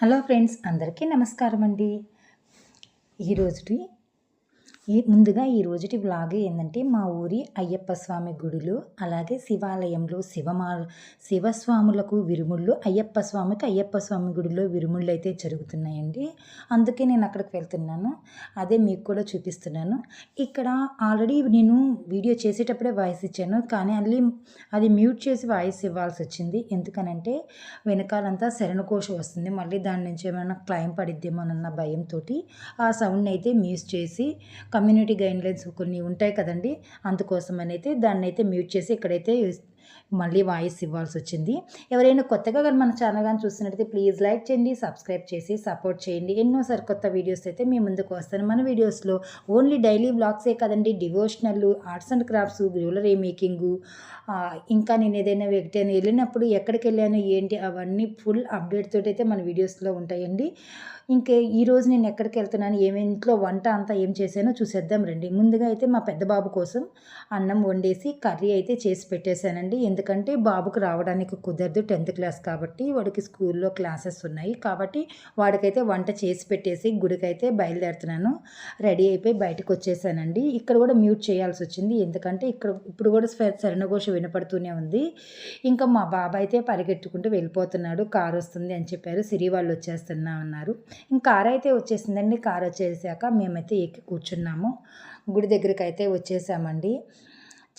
Hello friends, అందరికీ నమస్కారం అండి. ఈరోజుటి ముందుగా ఈ రోజుటి వ్లాగ్ ఏంటంటే మా ఊరి అయ్యప్ప స్వామి గుడిలో, అలాగే శివాలయంలో శివస్వాములకు విరుముళ్ళు, అయ్యప్ప స్వామి గుడిలో విరుముళ్ళు అయితే జరుగుతున్నాయండి. అందుకే నేను అక్కడికి వెళ్తున్నాను. అదే మీకు కూడా చూపిస్తున్నాను. ఇక్కడ ఆల్రెడీ నేను వీడియో చేసేటప్పుడే వాయిస్ ఇచ్చాను, కానీ అది మ్యూట్ చేసి వాయిస్ ఇవ్వాల్సి వచ్చింది. ఎందుకనంటే వెనకాలంతా శరణకోశ వస్తుంది, మళ్ళీ దాని నుంచి ఏమైనా క్లైమ్ పడిద్దేమోనన్న భయంతో ఆ సౌండ్ని అయితే మ్యూట్ చేసి, కమ్యూనిటీ గైడ్లైన్స్ కొన్ని ఉంటాయి కదండి, అందుకోసం అయితే దాన్ని అయితే మ్యూట్ చేసి ఇక్కడైతే మళ్ళీ వాయిస్ ఇవ్వాల్సి వచ్చింది. ఎవరైనా కొత్తగా కానీ మన ఛానల్ కానీ చూస్తున్నట్టయితే ప్లీజ్ లైక్ చేయండి, సబ్స్క్రైబ్ చేసి సపోర్ట్ చేయండి. ఎన్నో సరికొత్త వీడియోస్ అయితే మీ ముందుకు వస్తాను. మన వీడియోస్లో ఓన్లీ డైలీ వ్లాగ్సే కదండి, devotional, arts and crafts, jewellery making, ఇంకా నేను ఏదైనా వ్యక్తిని వెళ్ళినప్పుడు ఎక్కడికి వెళ్ళాను ఏంటి అవన్నీ ఫుల్ అప్డేట్ తోటి అయితే మన వీడియోస్లో ఉంటాయండి. ఇంకే ఈరోజు నేను ఎక్కడికి వెళ్తున్నాను, ఇంట్లో వంట అంతా ఏం చేశానో చూసేద్దాం రండి. ముందుగా అయితే మా పెద్ద బాబు కోసం అన్నం వండేసి కర్రీ అయితే చేసి పెట్టేశానండి. ఎందుకంటే బాబుకు రావడానికి కుదరదు, 10th క్లాస్ కాబట్టి, వాడికి స్కూల్లో క్లాసెస్ ఉన్నాయి కాబట్టి వాడికైతే వంట చేసి పెట్టేసి గుడికైతే బయలుదేరుతున్నాను. రెడీ అయిపోయి బయటకు వచ్చేసానండి. ఇక్కడ కూడా మ్యూట్ చేయాల్సి వచ్చింది, ఎందుకంటే ఇప్పుడు కూడా శరణఘోష వినపడుతూనే ఉంది. ఇంకా మా బాబాయ్ అయితే పరిగెట్టుకుంటూ వెళ్ళిపోతున్నాడు, కారు వస్తుంది అని చెప్పారు. సిరి వాళ్ళు వచ్చేస్తున్నా అన్నారు. ఇంకా కారు అయితే వచ్చేసిందండి. కారు వచ్చేసాక మేమైతే ఎక్కి కూర్చున్నాము. గుడి దగ్గరికి అయితే వచ్చేసామండి.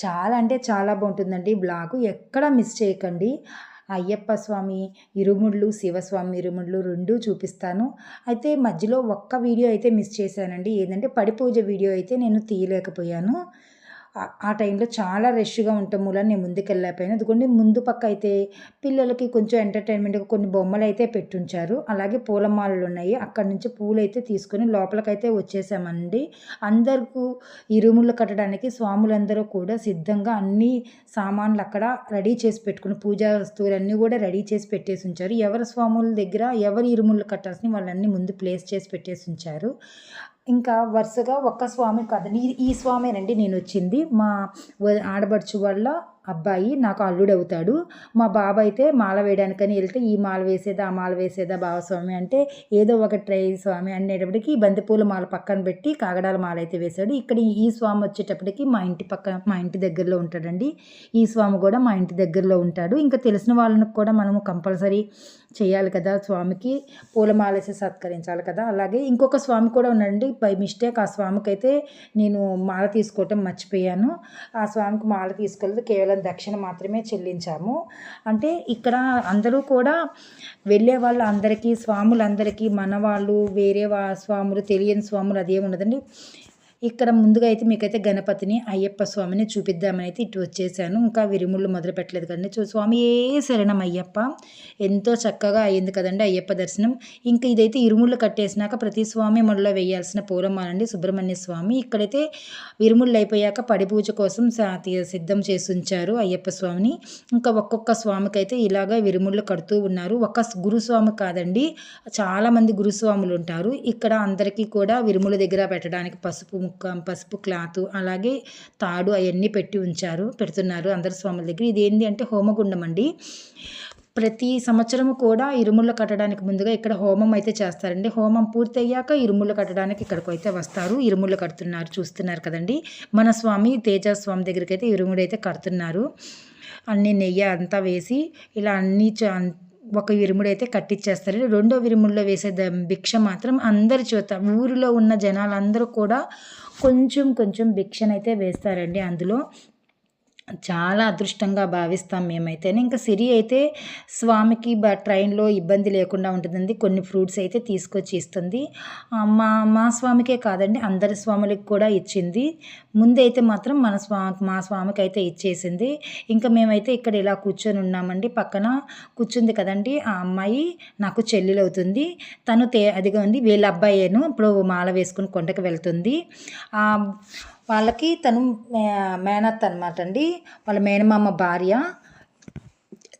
చాలా అంటే చాలా బాగుంటుందండి బ్లాగు, ఎక్కడ మిస్ చేయకండి. అయ్యప్ప స్వామి ఇరుముళ్ళు, శివస్వామి ఇరుముళ్ళు రెండూ చూపిస్తాను. అయితే మధ్యలో ఒక్క వీడియో అయితే మిస్ చేశానండి. ఏంటంటే పడి పూజ వీడియో అయితే నేను తీయలేకపోయాను. ఆ టైంలో చాలా రష్గా ఉండటం మూలన నేను ముందుకెళ్ళకపోయాను. అందుకని ముందు పక్క అయితే పిల్లలకి కొంచెం ఎంటర్టైన్మెంట్గా కొన్ని బొమ్మలు అయితే పెట్టుంచారు. అలాగే పూలమాలలు ఉన్నాయి. అక్కడి నుంచి పూలు అయితే తీసుకొని లోపలికైతే వచ్చేసామండి. అందరికీ ఇరుముళ్ళు కట్టడానికి స్వాములందరూ కూడా సిద్ధంగా అన్ని సామాన్లు అక్కడ రెడీ చేసి పెట్టుకుని, పూజా వస్తువులన్నీ కూడా రెడీ చేసి పెట్టేసి ఉంచారు. ఎవరి స్వాముల దగ్గర ఎవరి ఇరుముళ్ళు కట్టాల్సిన వాళ్ళన్నీ ముందు ప్లేస్ చేసి పెట్టేసి ఉంచారు. ఇంకా వరుసగా ఒక్క స్వామి కాదండి, ఈ స్వామేనండి నేను వచ్చింది. మా ఆడబడుచు వాళ్ళ అబ్బాయి నాకు అల్లుడు అవుతాడు. మా బాబు అయితే మాల వేయడానికని వెళ్తే ఈ మాల వేసేదా ఆ మాల వేసేదా బావస్వామి అంటే, ఏదో ఒక ట్రై స్వామి అనేటప్పటికి బంతిపూల మాల పక్కన పెట్టి కాగడాల మాల అయితే వేశాడు. ఇక్కడ ఈ స్వామి వచ్చేటప్పటికి మా ఇంటి దగ్గరలో ఉంటాడండి. ఈ స్వామి కూడా మా ఇంటి దగ్గరలో ఉంటాడు. ఇంకా తెలిసిన వాళ్ళకి కూడా మనము కంపల్సరీ చేయాలి కదా, స్వామికి పూలమాల వేసి సత్కరించాలి కదా. అలాగే ఇంకొక స్వామి కూడా ఉన్నాడండి. బై మిస్టేక్ ఆ స్వామికి అయితే నేను మాల తీసుకోవటం మర్చిపోయాను. ఆ స్వామికి మాల తీసుకోలేదు, కేవలం దక్షిణ మాత్రమే చెల్లించాము. అంటే ఇక్కడ అందరూ కూడా వెళ్ళే వాళ్ళు అందరికీ, స్వాములందరికీ మన వాళ్ళు, వేరే స్వాములు, తెలియని స్వాములు అదేమి ఉండదండి. ఇక్కడ ముందుగా అయితే మీకైతే గణపతిని, అయ్యప్ప స్వామిని చూపిద్దామని అయితే ఇటు వచ్చేసాను. ఇంకా విరుముళ్ళు మొదలు పెట్టలేదు కదండి. స్వామి ఏ శరణం అయ్యప్ప, ఎంతో చక్కగా అయ్యింది కదండి అయ్యప్ప దర్శనం. ఇంకా ఇదైతే ఇరుముళ్ళు కట్టేసినాక ప్రతి స్వామి మొదలో వేయాల్సిన పూలమాలండి, సుబ్రహ్మణ్య స్వామి. ఇక్కడైతే ఇరుముళ్ళు అయిపోయాక పడి పూజ కోసం సిద్ధం చేసి ఉంచారు అయ్యప్ప స్వామిని. ఇంకా ఒక్కొక్క స్వామికి అయితే ఇలాగా విరుముళ్ళు కడుతూ ఉన్నారు. ఒక గురుస్వామి కాదండి, చాలామంది గురుస్వాములు ఉంటారు. ఇక్కడ అందరికీ కూడా విరుముల దగ్గర పెట్టడానికి పసుపు క్లాత్, అలాగే తాడు అవన్నీ పెడుతున్నారు అందరి స్వాముల దగ్గర. ఇది ఏంటి అంటే హోమగుండం అండి. ప్రతి సంవత్సరము కూడా ఇరుముళ్ళు కట్టడానికి ముందుగా ఇక్కడ హోమం అయితే చేస్తారండి. హోమం పూర్తయ్యాక ఇరుముళ్ళు కట్టడానికి ఇక్కడికి అయితే వస్తారు. ఇరుముళ్ళు కడుతున్నారు, చూస్తున్నారు కదండి. మన స్వామి తేజస్వామి దగ్గరికి అయితే ఇరుముడు అయితే కడుతున్నారు. అన్ని నెయ్యి అంతా వేసి ఇలా అన్నీ ఒక విరుముడు అయితే కట్టించేస్తారు. రెండో విరుముల్లో వేసే భిక్ష మాత్రం అందరి చేత, ఊరిలో ఉన్న జనాలందరూ కూడా కొంచెం కొంచెం భిక్షనైతే వేస్తారండి. అందులో చాలా అదృష్టంగా భావిస్తాం మేమైతే. ఇంకా సిరి అయితే స్వామికి ట్రైన్లో ఇబ్బంది లేకుండా ఉంటుందండి, కొన్ని ఫ్రూట్స్ అయితే తీసుకొచ్చి ఇస్తుంది. మా స్వామికే కాదండి అందరి స్వాములకి కూడా ఇచ్చింది. ముందైతే మాత్రం మా స్వామికి అయితే ఇచ్చేసింది. ఇంకా మేమైతే ఇక్కడ ఇలా కూర్చొని ఉన్నామండి. పక్కన కూర్చుంది కదండి ఆ అమ్మాయి నాకు చెల్లెలు అవుతుంది. తను అదిగోండి వీళ్ళ అబ్బాయేను ఇప్పుడు మాల వేసుకుని కొండకి వెళ్తుంది. వాళ్ళకి తను మేనత్త అనమాట అండి, వాళ్ళ మేనమామ భార్య.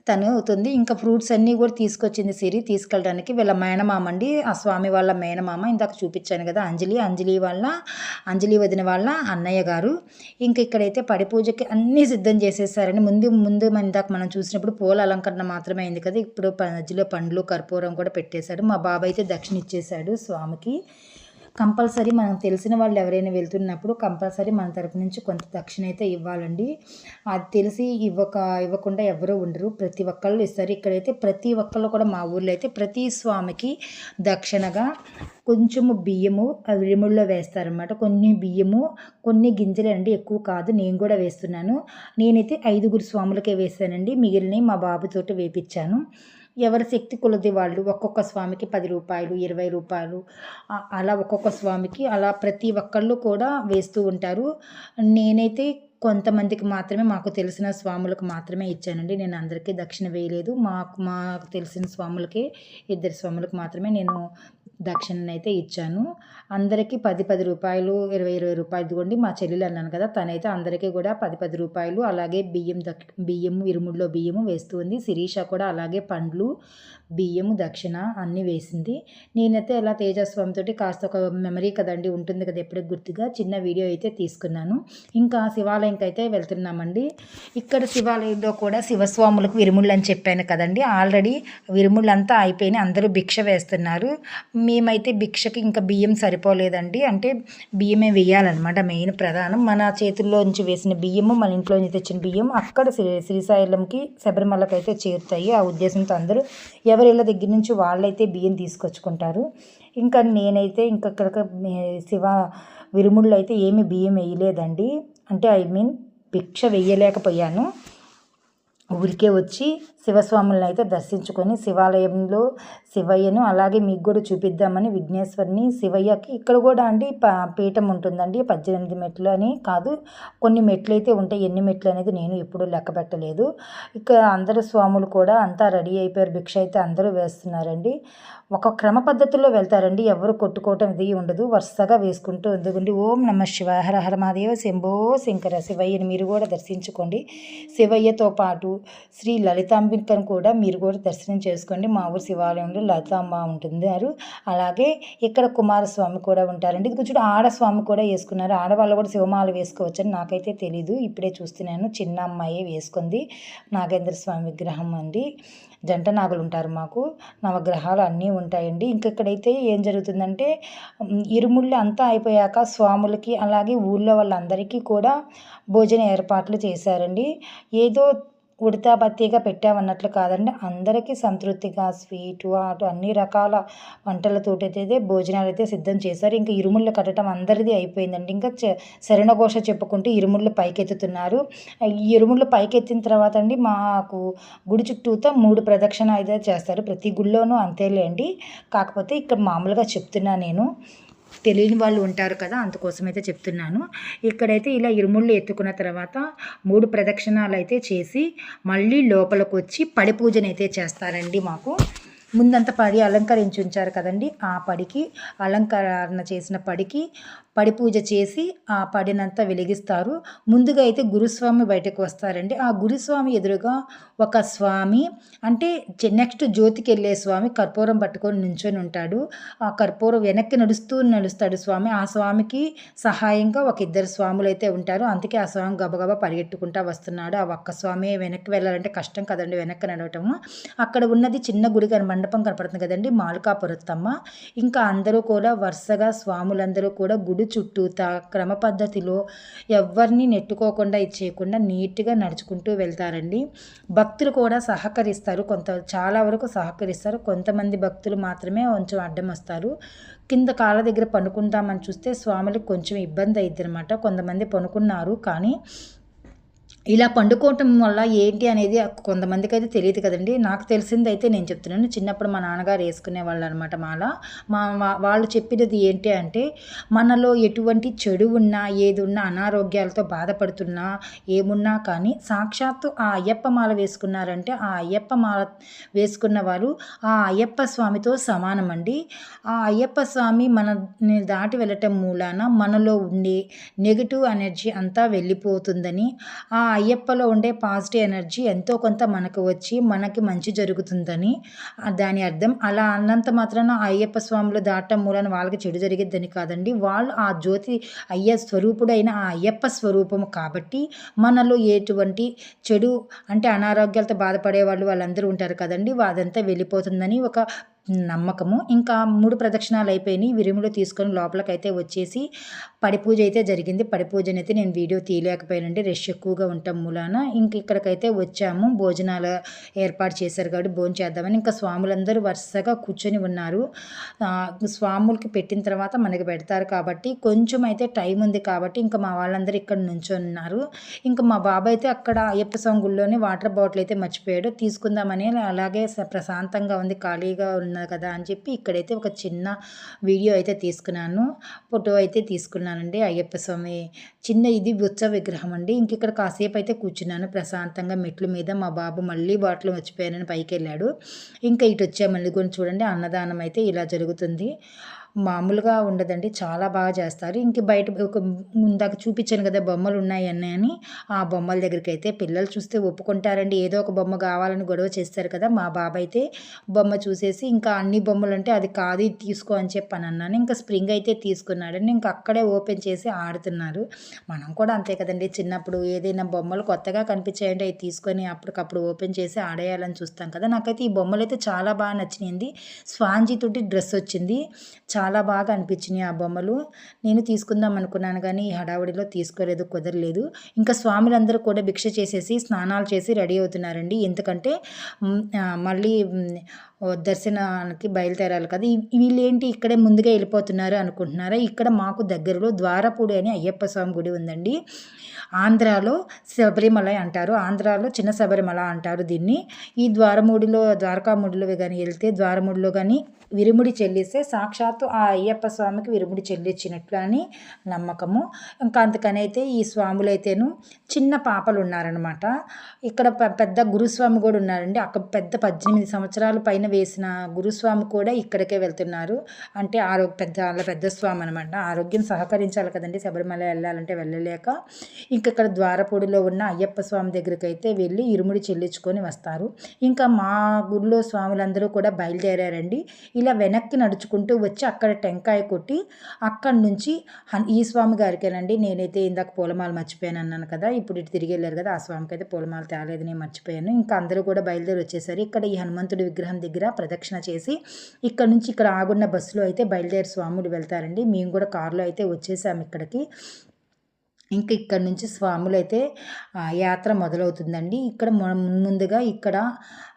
తను అవుతుంది. ఇంకా ఫ్రూట్స్ అన్నీ కూడా తీసుకొచ్చింది సిరి తీసుకెళ్ళడానికి. వీళ్ళ మేనమామ అండి, ఆ స్వామి వాళ్ళ మేనమామ. ఇందాక చూపించాను కదా అంజలి వదిన వాళ్ళ అన్నయ్య గారు. ఇంక ఇక్కడైతే పడి పూజకి అన్నీ సిద్ధం చేసేసారండి. ముందు ఇందాక మనం చూసినప్పుడు పూల అలంకరణ మాత్రమే అయింది కదా, ఇప్పుడు మధ్యలో పండ్లు కర్పూరం కూడా పెట్టేశాడు. మా బాబాయ్ అయితే దక్షిణ ఇచ్చేశాడు స్వామికి. కంపల్సరీ మనం తెలిసిన వాళ్ళు ఎవరైనా వెళ్తున్నప్పుడు కంపల్సరీ మన తరపు నుంచి కొంత దక్షిణ అయితే ఇవ్వాలండి. అది తెలిసి ఇవ్వకుండా ఎవరూ ఉండరు, ప్రతి ఒక్కళ్ళు ఇస్తారు. ఇక్కడైతే ప్రతి ఒక్కళ్ళు కూడా మా ఊర్లో అయితే ప్రతి స్వామికి దక్షిణగా కొంచెము బియ్యము విరుముల్లో వేస్తారనమాట. కొన్ని బియ్యము కొన్ని గింజలు అండి, ఎక్కువ కాదు. నేను కూడా వేస్తున్నాను. నేనైతే 5 స్వాములకే వేసానండి, మిగిలినవి మా బాబుతోటి వేపించాను. ఎవరి శక్తి కొలది వాళ్ళు ఒక్కొక్క స్వామికి 10 రూపాయలు 20 రూపాయలు అలా ఒక్కొక్క స్వామికి అలా ప్రతి ఒక్కళ్ళు కూడా వేస్తూ ఉంటారు. నేనైతే కొంతమందికి మాత్రమే, మాకు తెలిసిన స్వాములకు మాత్రమే ఇచ్చానండి. నేను అందరికీ దక్షిణ వేయలేదు. మాకు తెలిసిన స్వాములకి 2 స్వాములకు మాత్రమే నేను దక్షిణనైతే ఇచ్చాను. అందరికీ 10 రూపాయలు 20 రూపాయలు ఇదిగోండి. మా చెల్లెలు అన్నాను కదా, తనైతే అందరికీ కూడా 10 రూపాయలు అలాగే బియ్యము ఇరుముల్లో బియ్యము వేస్తూ ఉంది. శిరీష కూడా అలాగే పండ్లు బియ్యము దక్షిణ అన్నీ వేసింది. నేనైతే అలా తేజస్వామితోటి కాస్త ఒక మెమరీ కదండి, ఉంటుంది కదా ఎప్పుడూ గుర్తుగా, చిన్న వీడియో అయితే తీసుకున్నాను. ఇంకా శివాలయంకి అయితే వెళ్తున్నామండి. ఇక్కడ శివాలయంలో కూడా శివస్వాములకు విరుముళ్ళు అని చెప్పాను కదండి, ఆల్రెడీ విరుముళ్ళు అంతా అయిపోయినాయి. అందరూ భిక్ష వేస్తున్నారు. మేమైతే భిక్షకి ఇంకా బియ్యం సరిపోలేదండి, అంటే బియ్యమే వేయాలన్నమాట. మెయిన్ ప్రధానం మన చేతుల్లో నుంచి వేసిన బియ్యము, మన ఇంట్లో నుంచి తెచ్చిన బియ్యం అక్కడ శ్రీశైలంకి శబరిమలకి అయితే చేరుతాయి. ఆ ఉద్దేశంతో అందరూ ఎవరిళ్ళ దగ్గర నుంచి వాళ్ళైతే బియ్యం తీసుకొచ్చుకుంటారు. ఇంకా నేనైతే ఇక్కడ విరుముళ్ళు అయితే ఏమి బియ్యం వేయలేదండి, అంటే భిక్ష వేయలేకపోయాను. ఊరికే వచ్చి శివస్వాములను అయితే దర్శించుకొని శివాలయంలో శివయ్యను అలాగే మీకు కూడా చూపిద్దామని విఘ్నేశ్వరిని శివయ్యకి ఇక్కడ కూడా అండి పీఠం ఉంటుందండి. 18 మెట్లు అని కాదు, కొన్ని మెట్లు అయితే ఉంటాయి. ఎన్ని మెట్లు అనేది నేను ఎప్పుడూ లెక్క పెట్టలేదు. ఇక్కడ అందరు స్వాములు కూడా అంతా రెడీ అయిపోయారు. భిక్ష అయితే అందరూ వేస్తున్నారండి. ఒక క్రమ పద్ధతిలో వెళ్తారండి, ఎవరు కొట్టుకోవటం ఇది ఉండదు. వరుసగా వేసుకుంటూ ఎందుకండి. ఓం నమ శివాయ, హర హర మహాదేవ, శంభో శంకర. శివయ్యని మీరు కూడా దర్శించుకోండి. శివయ్యతో పాటు శ్రీ లలితాంబికను కూడా మీరు కూడా దర్శనం చేసుకోండి. మా ఊరు శివాలయంలో లలితాంబ ఉంటున్నారు. అలాగే ఇక్కడ కుమారస్వామి కూడా ఉంటారండి. ఇది కొంచెం ఆడస్వామి కూడా వేసుకున్నారు. ఆడవాళ్ళు కూడా శివమాల వేసుకోవచ్చని నాకైతే తెలీదు, ఇప్పుడే చూస్తున్నాను. చిన్న అమ్మాయి వేసుకుంది. నాగేంద్ర స్వామి విగ్రహం అండి. జంట నాగులు ఉంటారు మాకు, నవగ్రహాలు అన్నీ ఉంటాయండి. ఇక్కడైతే ఏం జరుగుతుందంటే ఇరుముళ్ళు అంతా అయిపోయాక స్వాములకి అలాగే ఊళ్ళో వాళ్ళందరికీ కూడా భోజన ఏర్పాట్లు చేశారండి. ఏదో ఉడతా బత్తీగా పెట్టామన్నట్లు కాదండి, అందరికీ సంతృప్తిగా స్వీటు హాటు అన్ని రకాల వంటలతోటైతే భోజనాలు అయితే సిద్ధం చేశారు. ఇంకా ఇరుముళ్ళు కట్టడం అందరిది అయిపోయిందండి. ఇంకా శరణఘోష చెప్పుకుంటూ ఇరుముళ్ళు పైకెత్తుతున్నారు. ఈ ఇరుముళ్ళు పైకెత్తిన తర్వాత అండి మాకు గుడి చుట్టూతో 3 ప్రదక్షిణ అయితే చేస్తారు. ప్రతి గుళ్ళోనూ అంతేలేండి, కాకపోతే ఇక్కడ మామూలుగా చెప్తున్నా, నేను తెలియని వాళ్ళు ఉంటారు కదా, అందుకోసమైతే చెప్తున్నాను. ఇక్కడైతే ఇలా ఇరుముళ్ళు ఎత్తుకున్న తర్వాత 3 ప్రదక్షిణాలు అయితే చేసి మళ్ళీ లోపలికి వచ్చి పడి పూజనైతే చేస్తారండి. మాకు ముందంతా పడి అలంకరించి ఉంచారు కదండి, ఆ పడికి అలంకరణ చేసిన పడికి పడి పూజ చేసి ఆ పడినంతా వెలిగిస్తారు. ముందుగా అయితే గురుస్వామి బయటకు వస్తారండి. ఆ గురుస్వామి ఎదురుగా ఒక స్వామి, అంటే నెక్స్ట్ జ్యోతికి వెళ్ళే స్వామి కర్పూరం పట్టుకొని నించొని ఉంటాడు. ఆ కర్పూరం వెనక్కి నడుస్తాడు స్వామి. ఆ స్వామికి సహాయంగా ఒక 2 స్వాములు అయితే ఉంటారు. అందుకే ఆ స్వామి గబగబా పరిగెట్టుకుంటా వస్తున్నాడు. ఆ ఒక్క స్వామి వెనక్కి వెళ్ళాలంటే కష్టం కదండి, వెనక్కి నడవటము. అక్కడ ఉన్నది చిన్న గుడి మండపం కనపడుతుంది కదండి, మాల్కాపురత్తమ్మ. ఇంకా అందరూ కూడా వరుసగా స్వాములందరూ కూడా గుడి చుట్టూతా క్రమ పద్ధతిలో ఎవరిని నెట్టుకోకుండా ఇచ్చేయకుండా నీట్గా నడుచుకుంటూ వెళ్తారండి. భక్తులు కూడా సహకరిస్తారు, చాలా వరకు సహకరిస్తారు. కొంతమంది భక్తులు మాత్రమే కొంచెం అడ్డం వస్తారు. కింద కాళ్ళ దగ్గర పనుకుంటామని చూస్తే స్వాములకు కొంచెం ఇబ్బంది అయ్యిద్ది అనమాట. కొంతమంది పనుకున్నారు, కానీ ఇలా పండుకోవటం వల్ల ఏంటి అనేది కొంతమందికి అయితే తెలియదు కదండి. నాకు తెలిసింది అయితే నేను చెప్తున్నాను. చిన్నప్పుడు మా నాన్నగారు వేసుకునే వాళ్ళు అనమాట మాల. వాళ్ళు చెప్పినది ఏంటి అంటే, మనలో ఎటువంటి చెడు ఉన్నా ఏది ఉన్నా అనారోగ్యాలతో బాధపడుతున్నా ఏమున్నా కానీ సాక్షాత్తు ఆ అయ్యప్ప మాల వేసుకున్నారంటే ఆ అయ్యప్ప మాల వేసుకున్న వారు ఆ అయ్యప్ప స్వామితో సమానం అండి. ఆ అయ్యప్ప స్వామి మనల్ని దాటి వెళ్ళటం మూలాన మనలో ఉండే నెగిటివ్ ఎనర్జీ అంతా వెళ్ళిపోతుందని, ఆ అయ్యప్పలో ఉండే పాజిటివ్ ఎనర్జీ ఎంతో కొంత మనకు వచ్చి మనకి మంచి జరుగుతుందని దాని అర్థం. అలా అన్నంత మాత్రాన ఆ అయ్యప్ప స్వాములు దాటం మూలాన వాళ్ళకి చెడు జరిగిద్దని కాదండి. వాళ్ళు ఆ జ్యోతి స్వరూపుడైన ఆ అయ్యప్ప స్వరూపము కాబట్టి మనలో ఎటువంటి చెడు అంటే అనారోగ్యాలతో బాధపడే వాళ్ళందరూ ఉంటారు కదండీ! అదంతా వెళ్ళిపోతుందని ఒక నమ్మకము. ఇంకా 3 ప్రదక్షిణాలు అయిపోయినాయి. విరుములు తీసుకొని లోపలికైతే వచ్చేసి పడి పూజ అయితే జరిగింది. పడి పూజనైతే నేను వీడియో తీయలేకపోయానండి. రష్ ఎక్కువగా ఉండటం మూలాన. ఇంక ఇక్కడికైతే వచ్చాము. భోజనాలు ఏర్పాటు చేశారు కాబట్టి భోంచేద్దామని ఇంకా స్వాములందరూ వరుసగా కూర్చొని ఉన్నారు. స్వాములకి పెట్టిన తర్వాత మనకి పెడతారు కాబట్టి కొంచెం అయితే టైం ఉంది కాబట్టి ఇంకా మా వాళ్ళందరూ ఇక్కడ నుంచొని ఉన్నారు. ఇంకా మా బాబాయ్ అయితే అక్కడ అయ్యప్ప స్వామి గుడిలోనే వాటర్ బాటిల్ అయితే మర్చిపోయాడు. తీసుకుందామని అలాగే ప్రశాంతంగా ఉంది, ఖాళీగా ఉన్నది కదా అని చెప్పి ఇక్కడైతే ఒక చిన్న వీడియో అయితే తీసుకున్నాను. ఫోటో అయితే తీసుకున్నానండి. అయ్యప్ప స్వామి చిన్న ఇది ఉత్సవ విగ్రహం అండి. ఇంక ఇక్కడ కాసేపు అయితే కూర్చున్నాను ప్రశాంతంగా మెట్ల మీద. మా బాబు మళ్ళీ బాటిల్ మర్చిపోయానని పైకి వెళ్ళాడు. ఇంకా ఇటు వచ్చామని కొని చూడండి, అన్నదానం అయితే ఇలా జరుగుతుంది. మామూలుగా ఉండదండి, చాలా బాగా చేస్తారు. ఇంక బయట ఒక ఇందాక చూపించాను కదా బొమ్మలు ఉన్నాయన్నీ అని, ఆ బొమ్మల దగ్గరికి అయితే పిల్లలు చూస్తే ఒప్పుకుంటారండి. ఏదో ఒక బొమ్మ కావాలని గొడవ చేస్తారు కదా, మా బాబాయ్ అయితే బొమ్మ చూసేసి ఇంకా అన్ని బొమ్మలు అంటే అది కాదు ఇది తీసుకో అని చెప్పని అన్నాను. ఇంకా స్ప్రింగ్ అయితే తీసుకున్నాడండి. ఇంకా అక్కడే ఓపెన్ చేసి ఆడుతున్నారు. మనం కూడా అంతే కదండి, చిన్నప్పుడు ఏదైనా బొమ్మలు కొత్తగా కనిపించాయంటే అవి తీసుకొని అప్పటికప్పుడు ఓపెన్ చేసి ఆడేయాలని చూస్తాం కదా. నాకైతే ఈ బొమ్మలు అయితే చాలా బాగా నచ్చినాయండి. స్వాంజీ తోటి డ్రెస్ వచ్చింది, చాలా బాగా అనిపించినాయి ఆ బొమ్మలు. నేను తీసుకుందాం అనుకున్నాను కానీ ఈ హడావుడిలో తీసుకోలేదు, కుదరలేదు. ఇంకా స్వాములందరూ కూడా భిక్ష చేసేసి స్నానాలు చేసి రెడీ అవుతున్నారండి. ఎందుకంటే మళ్ళీ దర్శనానికి బయలుదేరాలి కదా. వీళ్ళేంటి ఇక్కడే ముందుగా వెళ్ళిపోతున్నారు అనుకుంటున్నారా? ఇక్కడ మాకు దగ్గరలో ద్వారపూడి అని అయ్యప్ప స్వామి గుడి ఉందండి. ఆంధ్రాలో శబరిమల అంటారు, ఆంధ్రాలో చిన్న శబరిమల అంటారు దీన్ని. ఈ ద్వారకాముడిలో కానీ వెళ్తే ద్వారముడిలో కానీ విరుముడి చెల్లిస్తే సాక్షాత్తు ఆ అయ్యప్ప స్వామికి విరుముడి చెల్లించినట్లు అని నమ్మకము. ఇంకా అందుకని అయితే ఈ స్వాములైతేను చిన్న పాపలు ఉన్నారనమాట. ఇక్కడ పెద్ద గురుస్వామి కూడా ఉన్నారండి. అక్కడ పెద్ద 18 సంవత్సరాల పైన వేసిన గురుస్వామి కూడా ఇక్కడికే వెళ్తున్నారు. అంటే పెద్ద స్వామి అనమాట. ఆరోగ్యం సహకరించాలి కదండి, శబరిమల వెళ్ళాలంటే వెళ్ళలేక. ఇక్కడ ద్వారపూడిలో ఉన్న అయ్యప్ప స్వామి దగ్గరికి అయితే వెళ్ళి ఇరుముడి చెల్లించుకొని వస్తారు. ఇంకా మా గుడిలో స్వాములందరూ కూడా బయలుదేరారండి. ఇలా వెనక్కి నడుచుకుంటూ వచ్చి అక్కడ టెంకాయ కొట్టి అక్కడి నుంచి ఈ స్వామి గారికేనండి, నేనైతే ఇందాక పూలమాల మర్చిపోయాను అన్నాను కదా, ఇప్పుడు ఇటు తిరిగి వెళ్ళారు కదా, ఆ స్వామికి అయితే పూలమాల తేలేదు, నేను మర్చిపోయాను. ఇంకా అందరూ కూడా బయలుదేరి వచ్చేసారు. ఇక్కడ ఈ హనుమంతుడి విగ్రహం దగ్గర ప్రదక్షిణ చేసి ఇక్కడ నుంచి ఇక్కడ ఆగున్న బస్సులో అయితే బయలుదేరి స్వాములు వెళ్తారండి. మేము కూడా కారులో అయితే వచ్చేసాము ఇక్కడికి. ఇంకా ఇక్కడ నుంచి స్వాములైతే యాత్ర మొదలవుతుందండి. ఇక్కడ ముందుగా ఇక్కడ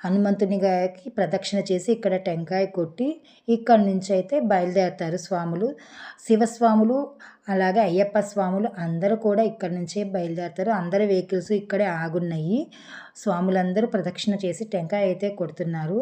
హనుమంతుని గారికి ప్రదక్షిణ చేసి ఇక్కడ టెంకాయ కొట్టి ఇక్కడ నుంచి అయితే బయలుదేరుతారు స్వాములు. శివస్వాములు అలాగే అయ్యప్ప స్వాములు అందరూ కూడా ఇక్కడ నుంచే బయలుదేరుతారు. అందరి వెహికల్స్ ఇక్కడే ఆగున్నాయి. స్వాములందరూ ప్రదక్షిణ చేసి టెంకాయ అయితే కొడుతున్నారు.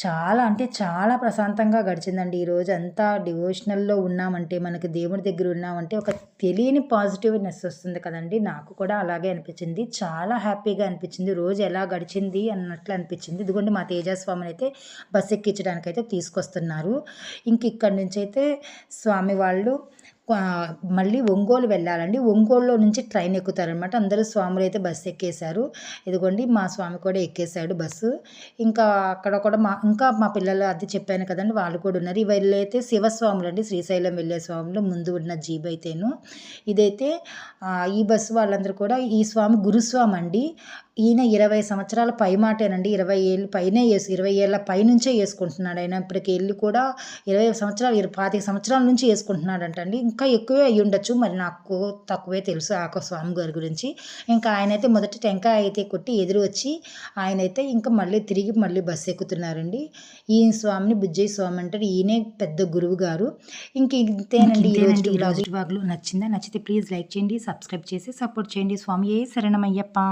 చాలా అంటే చాలా ప్రశాంతంగా గడిచిందండి ఈరోజు. అంతా డివోషనల్లో ఉన్నామంటే, మనకి దేవుడి దగ్గర ఉన్నామంటే ఒక తెలియని పాజిటివ్నెస్ వస్తుంది కదండి. నాకు కూడా అలాగే అనిపించింది. చాలా హ్యాపీగా అనిపించింది. రోజు ఎలా గడిచింది అన్నట్లు అనిపించింది. ఇదిగోండి మా తేజస్వామిని అయితే బస్ ఎక్కించడానికి అయితే తీసుకొస్తున్నారు. ఇంక ఇక్కడి నుంచి అయితే స్వామి వాళ్ళు మళ్ళీ ఒంగోలు వెళ్ళాలండి. ఒంగోలులో నుంచి ట్రైన్ ఎక్కుతారనమాట. అందరూ స్వాములు అయితే బస్సు ఎక్కేశారు. ఇదిగోండి మా స్వామి కూడా ఎక్కేశాడు బస్సు. ఇంకా అక్కడ కూడా ఇంకా మా పిల్లలు అది చెప్పాను కదండి, వాళ్ళు కూడా ఉన్నారు. వీళ్ళైతే శివస్వాములు అండి, శ్రీశైలం వెళ్ళే స్వాములు. ముందు ఉన్న జీబ్ అయితేను ఇదైతే ఈ బస్సు వాళ్ళందరూ కూడా ఈ స్వామి గురుస్వామి అండి. ఈయన 20 సంవత్సరాల పైమాటేనండి. 20 ఏళ్ళు పైనే 20 ఏళ్ళ పైనుంచే వేసుకుంటున్నాడు ఆయన. ఇప్పటికి వెళ్ళి కూడా 20 సంవత్సరాలు 25 సంవత్సరాల నుంచి వేసుకుంటున్నాడంటండి. ఇంకా ఎక్కువే అయ్యి ఉండొచ్చు, మరి నాకు తక్కువే తెలుసు ఆ స్వామి గారి గురించి. ఇంకా ఆయనైతే మొదటి టెంకాయ అయితే కొట్టి ఎదురు వచ్చి ఆయనైతే ఇంకా మళ్ళీ తిరిగి మళ్ళీ బస్సు ఎక్కుతున్నారండి. ఈ స్వామిని బుజ్జయ్య స్వామి అంటారు. ఈయనే పెద్ద గురువు గారు. ఇంక ఇంతేనండి ఈరోజు వ్లాగ్. నచ్చిందా? నచ్చితే ప్లీజ్ లైక్ చేయండి, సబ్స్క్రైబ్ చేసి సపోర్ట్ చేయండి. స్వామి శరణమయ్యప్ప.